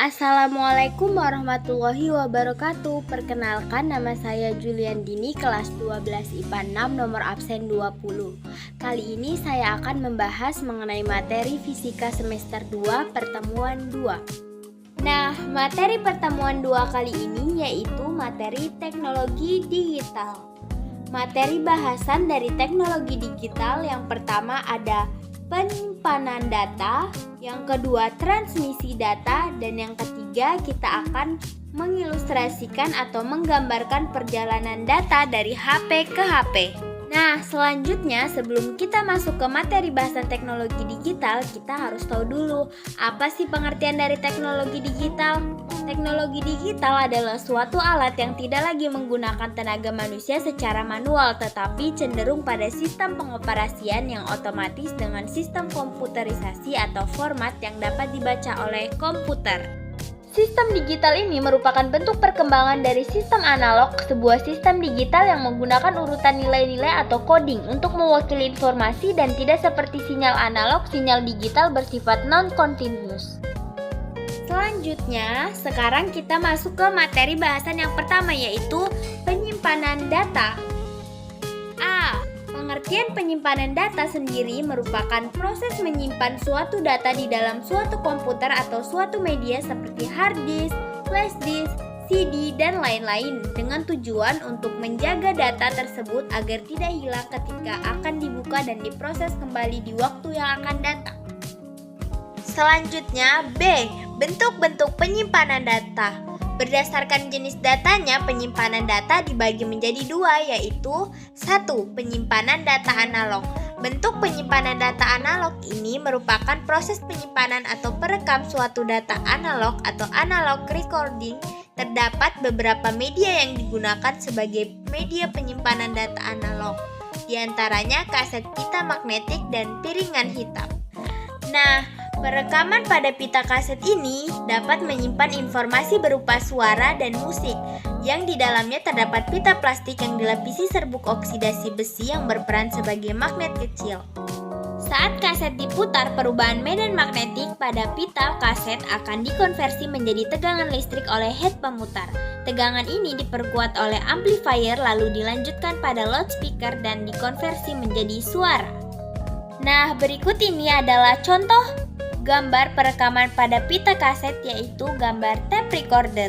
Assalamualaikum warahmatullahi wabarakatuh. Perkenalkan, nama saya Julian Dini, kelas 12 IPA 6, nomor absen 20. Kali ini saya akan membahas mengenai materi fisika semester 2 pertemuan 2. Nah, materi pertemuan 2 kali ini yaitu materi teknologi digital. Materi bahasan dari teknologi digital yang pertama ada penyimpanan data, yang kedua transmisi data, dan yang ketiga kita akan mengilustrasikan atau menggambarkan perjalanan data dari HP ke HP. Nah, selanjutnya sebelum kita masuk ke materi bahasan teknologi digital, kita harus tahu dulu apa sih pengertian dari teknologi digital. Teknologi digital adalah suatu alat yang tidak lagi menggunakan tenaga manusia secara manual, tetapi cenderung pada sistem pengoperasian yang otomatis dengan sistem komputerisasi atau format yang dapat dibaca oleh komputer. Sistem digital ini merupakan bentuk perkembangan dari sistem analog, sebuah sistem digital yang menggunakan urutan nilai-nilai atau coding untuk mewakili informasi dan tidak seperti sinyal analog, sinyal digital bersifat non-continuous. Selanjutnya, sekarang kita masuk ke materi bahasan yang pertama yaitu penyimpanan data. Pengertian penyimpanan data sendiri merupakan proses menyimpan suatu data di dalam suatu komputer atau suatu media seperti hard disk, flash disk, CD, dan lain-lain dengan tujuan untuk menjaga data tersebut agar tidak hilang ketika akan dibuka dan diproses kembali di waktu yang akan datang. Selanjutnya, B. Bentuk-bentuk penyimpanan data. Berdasarkan jenis datanya, penyimpanan data dibagi menjadi dua, yaitu 1. Penyimpanan data analog. Bentuk penyimpanan data analog ini merupakan proses penyimpanan atau perekam suatu data analog atau analog recording. Terdapat beberapa media yang digunakan sebagai media penyimpanan data analog, di antaranya kaset pita magnetik dan piringan hitam. Nah, perekaman pada pita kaset ini dapat menyimpan informasi berupa suara dan musik, yang di dalamnya terdapat pita plastik yang dilapisi serbuk oksidasi besi yang berperan sebagai magnet kecil. Saat kaset diputar, perubahan medan magnetik pada pita kaset akan dikonversi menjadi tegangan listrik oleh head pemutar. Tegangan ini diperkuat oleh amplifier lalu dilanjutkan pada loudspeaker dan dikonversi menjadi suara. Nah, berikut ini adalah contoh gambar perekaman pada pita kaset, yaitu gambar tape recorder.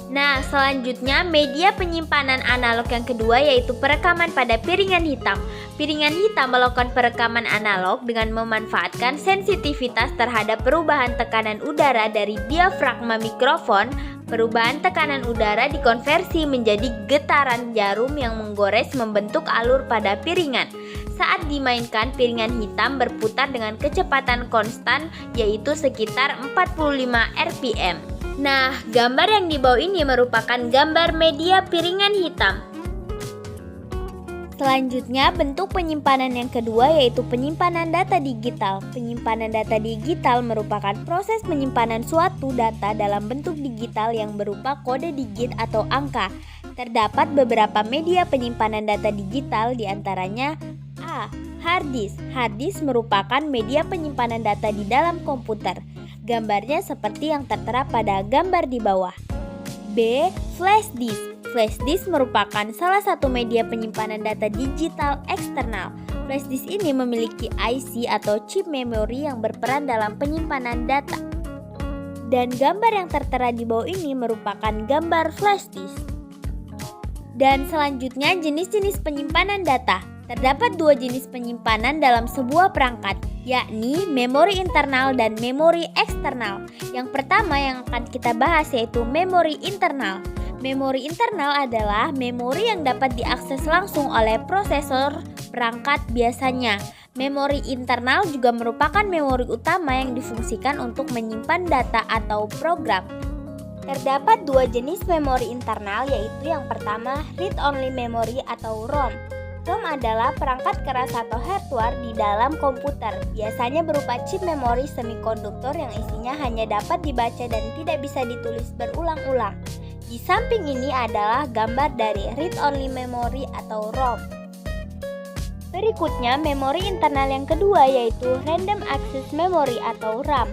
Nah, selanjutnya media penyimpanan analog yang kedua yaitu perekaman pada piringan hitam. Piringan hitam melakukan perekaman analog dengan memanfaatkan sensitivitas terhadap perubahan tekanan udara dari diafragma mikrofon. Perubahan tekanan udara dikonversi menjadi getaran jarum yang menggores membentuk alur pada piringan. Saat dimainkan, piringan hitam berputar dengan kecepatan konstan yaitu sekitar 45 rpm. Nah, gambar yang di bawah ini merupakan gambar media piringan hitam. Selanjutnya, bentuk penyimpanan yang kedua yaitu penyimpanan data digital. Penyimpanan data digital merupakan proses penyimpanan suatu data dalam bentuk digital yang berupa kode digit atau angka. Terdapat beberapa media penyimpanan data digital, diantaranya A. Hard disk. Hard disk merupakan media penyimpanan data di dalam komputer. Gambarnya seperti yang tertera pada gambar di bawah. B. Flash disk. Flash disk merupakan salah satu media penyimpanan data digital eksternal. Flash disk ini memiliki IC atau chip memori yang berperan dalam penyimpanan data. Dan gambar yang tertera di bawah ini merupakan gambar flash disk. Dan selanjutnya jenis-jenis penyimpanan data. Terdapat dua jenis penyimpanan dalam sebuah perangkat, yakni memori internal dan memori eksternal. Yang pertama yang akan kita bahas yaitu memori internal. Memori internal adalah memori yang dapat diakses langsung oleh prosesor perangkat biasanya. Memori internal juga merupakan memori utama yang difungsikan untuk menyimpan data atau program. Terdapat dua jenis memori internal, yaitu yang pertama read-only memory atau ROM. ROM adalah perangkat keras atau hardware di dalam komputer, biasanya berupa chip memori semikonduktor yang isinya hanya dapat dibaca dan tidak bisa ditulis berulang-ulang. Di samping ini adalah gambar dari read-only memory atau ROM. Berikutnya, memori internal yang kedua yaitu Random Access Memory atau RAM.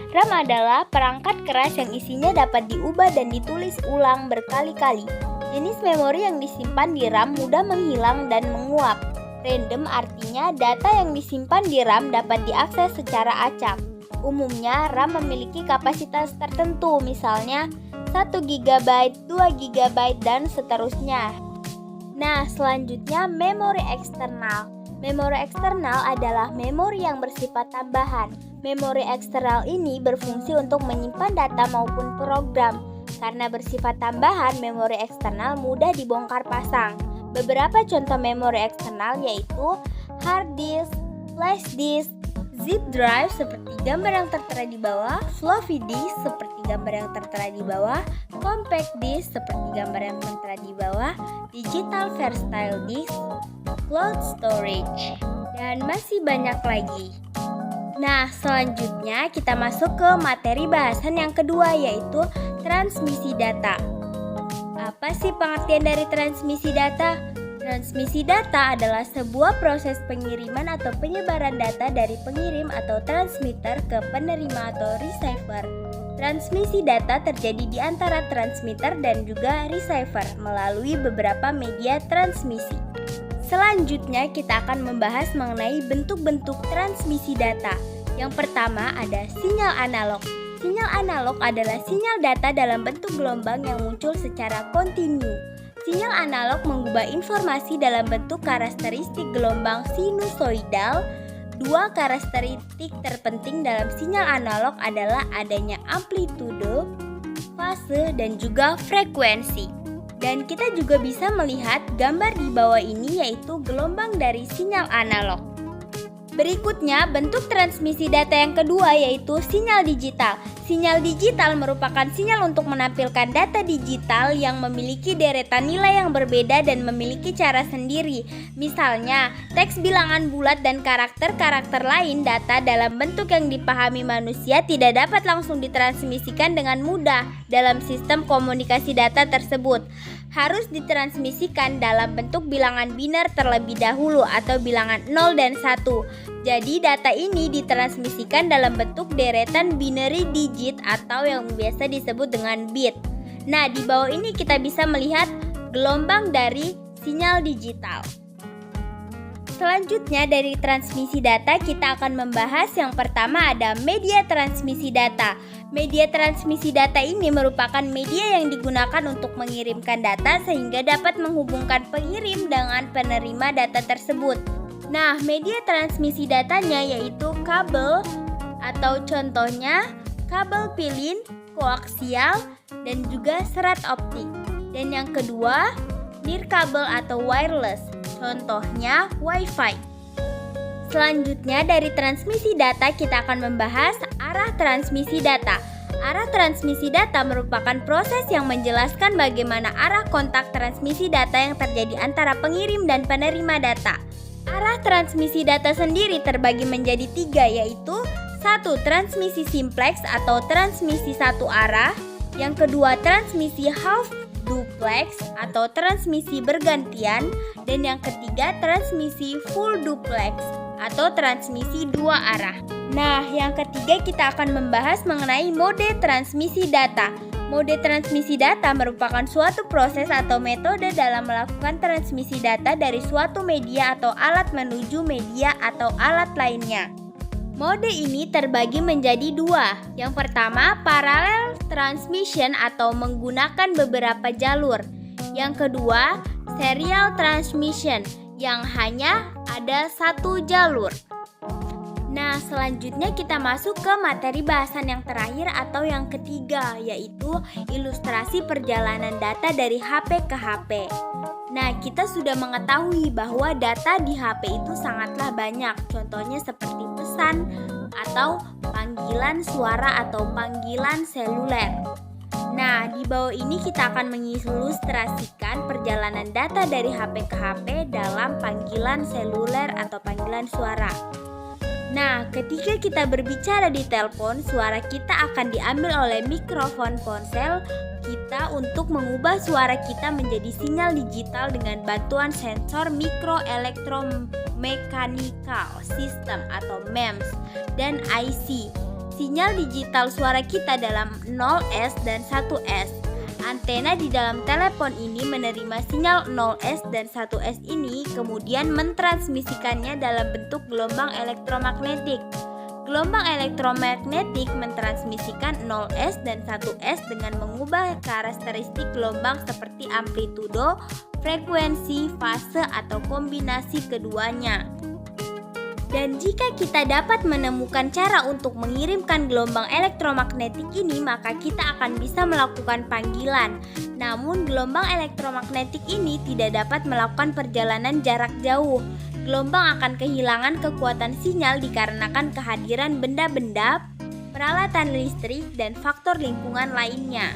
RAM adalah perangkat keras yang isinya dapat diubah dan ditulis ulang berkali-kali. Jenis memori yang disimpan di RAM mudah menghilang dan menguap. Random artinya data yang disimpan di RAM dapat diakses secara acak. Umumnya RAM memiliki kapasitas tertentu, misalnya 1 GB, 2 GB, dan seterusnya. Nah, selanjutnya memori eksternal. Memori eksternal adalah memori yang bersifat tambahan. Memori eksternal ini berfungsi untuk menyimpan data maupun program. Karena bersifat tambahan, memori eksternal mudah dibongkar pasang. Beberapa contoh memori eksternal yaitu hard disk, flash disk, zip drive seperti gambar yang tertera di bawah, floppy disk seperti gambar yang tertera di bawah, compact disk seperti gambar yang tertera di bawah, digital versatile disk, cloud storage, dan masih banyak lagi. Nah, selanjutnya kita masuk ke materi bahasan yang kedua, yaitu transmisi data. Apa sih pengertian dari transmisi data? Transmisi data adalah sebuah proses pengiriman atau penyebaran data dari pengirim atau transmitter ke penerima atau receiver. Transmisi data terjadi di antara transmitter dan juga receiver melalui beberapa media transmisi. Selanjutnya kita akan membahas mengenai bentuk-bentuk transmisi data. Yang pertama ada sinyal analog. Sinyal analog adalah sinyal data dalam bentuk gelombang yang muncul secara kontinu. Sinyal analog mengubah informasi dalam bentuk karakteristik gelombang sinusoidal. Dua karakteristik terpenting dalam sinyal analog adalah adanya amplitude, fase, dan juga frekuensi. Dan kita juga bisa melihat gambar di bawah ini yaitu gelombang dari sinyal analog. Berikutnya bentuk transmisi data yang kedua yaitu sinyal digital. Sinyal digital merupakan sinyal untuk menampilkan data digital yang memiliki deretan nilai yang berbeda dan memiliki cara sendiri. Misalnya, teks bilangan bulat dan karakter-karakter lain data dalam bentuk yang dipahami manusia tidak dapat langsung ditransmisikan dengan mudah dalam sistem komunikasi data tersebut. Harus ditransmisikan dalam bentuk bilangan biner terlebih dahulu atau bilangan 0 dan 1. Jadi data ini ditransmisikan dalam bentuk deretan binary digit atau yang biasa disebut dengan bit. Nah, di bawah ini kita bisa melihat gelombang dari sinyal digital. Selanjutnya dari transmisi data kita akan membahas yang pertama ada media transmisi data. Media transmisi data ini merupakan media yang digunakan untuk mengirimkan data sehingga dapat menghubungkan pengirim dengan penerima data tersebut. Nah, media transmisi datanya yaitu kabel atau contohnya kabel pilin, koaksial, dan juga serat optik. Dan yang kedua, nirkabel atau wireless, contohnya Wi-Fi. Selanjutnya dari transmisi data kita akan membahas arah transmisi data. Arah transmisi data merupakan proses yang menjelaskan bagaimana arah kontak transmisi data yang terjadi antara pengirim dan penerima data. Arah transmisi data sendiri terbagi menjadi 3 yaitu 1. Transmisi simplex atau transmisi satu arah. Yang kedua transmisi half duplex atau transmisi bergantian. Dan yang ketiga transmisi full duplex atau transmisi dua arah. Nah, yang ketiga kita akan membahas mengenai mode transmisi data. Mode transmisi data merupakan suatu proses atau metode dalam melakukan transmisi data dari suatu media atau alat menuju media atau alat lainnya. Mode ini terbagi menjadi 2. Yang pertama, parallel transmission atau menggunakan beberapa jalur. Yang kedua, serial transmission yang hanya ada satu jalur. Nah, selanjutnya kita masuk ke materi bahasan yang terakhir atau yang ketiga, yaitu ilustrasi perjalanan data dari HP ke HP. Nah, kita sudah mengetahui bahwa data di HP itu sangatlah banyak. Contohnya seperti pesan atau panggilan suara atau panggilan seluler. Nah, di bawah ini kita akan mengilustrasikan perjalanan data dari HP ke HP dalam panggilan seluler atau panggilan suara. Nah, ketika kita berbicara di telepon, suara kita akan diambil oleh mikrofon ponsel kita untuk mengubah suara kita menjadi sinyal digital dengan bantuan sensor microelectromechanical system atau MEMS dan IC. sinyal digital suara kita dalam 0S dan 1S. Antena di dalam telepon ini menerima sinyal 0S dan 1S ini, kemudian mentransmisikannya dalam bentuk gelombang elektromagnetik. Gelombang elektromagnetik mentransmisikan 0S dan 1S dengan mengubah karakteristik gelombang seperti amplitudo, frekuensi, fase, atau kombinasi keduanya. Dan jika kita dapat menemukan cara untuk mengirimkan gelombang elektromagnetik ini, maka kita akan bisa melakukan panggilan. Namun, gelombang elektromagnetik ini tidak dapat melakukan perjalanan jarak jauh. Gelombang akan kehilangan kekuatan sinyal dikarenakan kehadiran benda-benda, peralatan listrik, dan faktor lingkungan lainnya.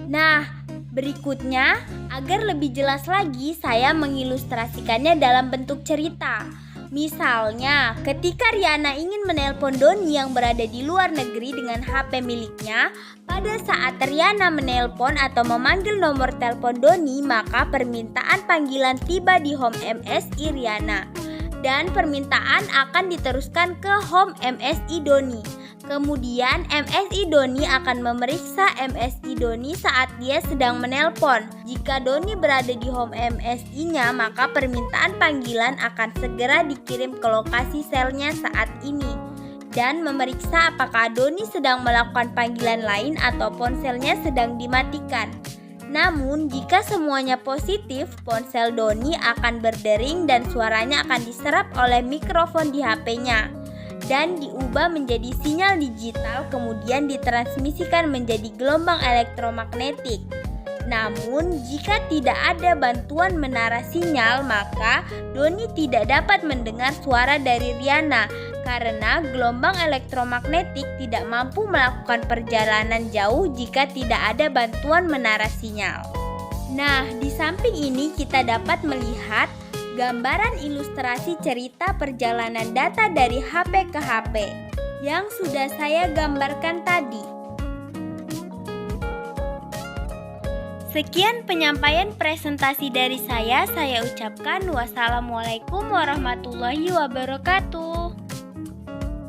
Nah, berikutnya, agar lebih jelas lagi, saya mengilustrasikannya dalam bentuk cerita. Misalnya, ketika Riana ingin menelpon Doni yang berada di luar negeri dengan HP miliknya, pada saat Riana menelpon atau memanggil nomor telepon Doni, maka permintaan panggilan tiba di home MSI Riana dan permintaan akan diteruskan ke home MSI Doni. Kemudian MSI Doni akan memeriksa MSI Doni saat dia sedang menelpon. Jika Doni berada di home MSI-nya, maka permintaan panggilan akan segera dikirim ke lokasi selnya saat ini dan memeriksa apakah Doni sedang melakukan panggilan lain atau ponselnya sedang dimatikan. Namun, jika semuanya positif, ponsel Doni akan berdering dan suaranya akan diserap oleh mikrofon di HP-nya dan diubah menjadi sinyal digital, kemudian ditransmisikan menjadi gelombang elektromagnetik. Namun, jika tidak ada bantuan menara sinyal, maka Doni tidak dapat mendengar suara dari Riana karena gelombang elektromagnetik tidak mampu melakukan perjalanan jauh jika tidak ada bantuan menara sinyal. Nah, di samping ini kita dapat melihat gambaran ilustrasi cerita perjalanan data dari HP ke HP yang sudah saya gambarkan tadi. Sekian penyampaian presentasi dari saya ucapkan wassalamualaikum warahmatullahi wabarakatuh.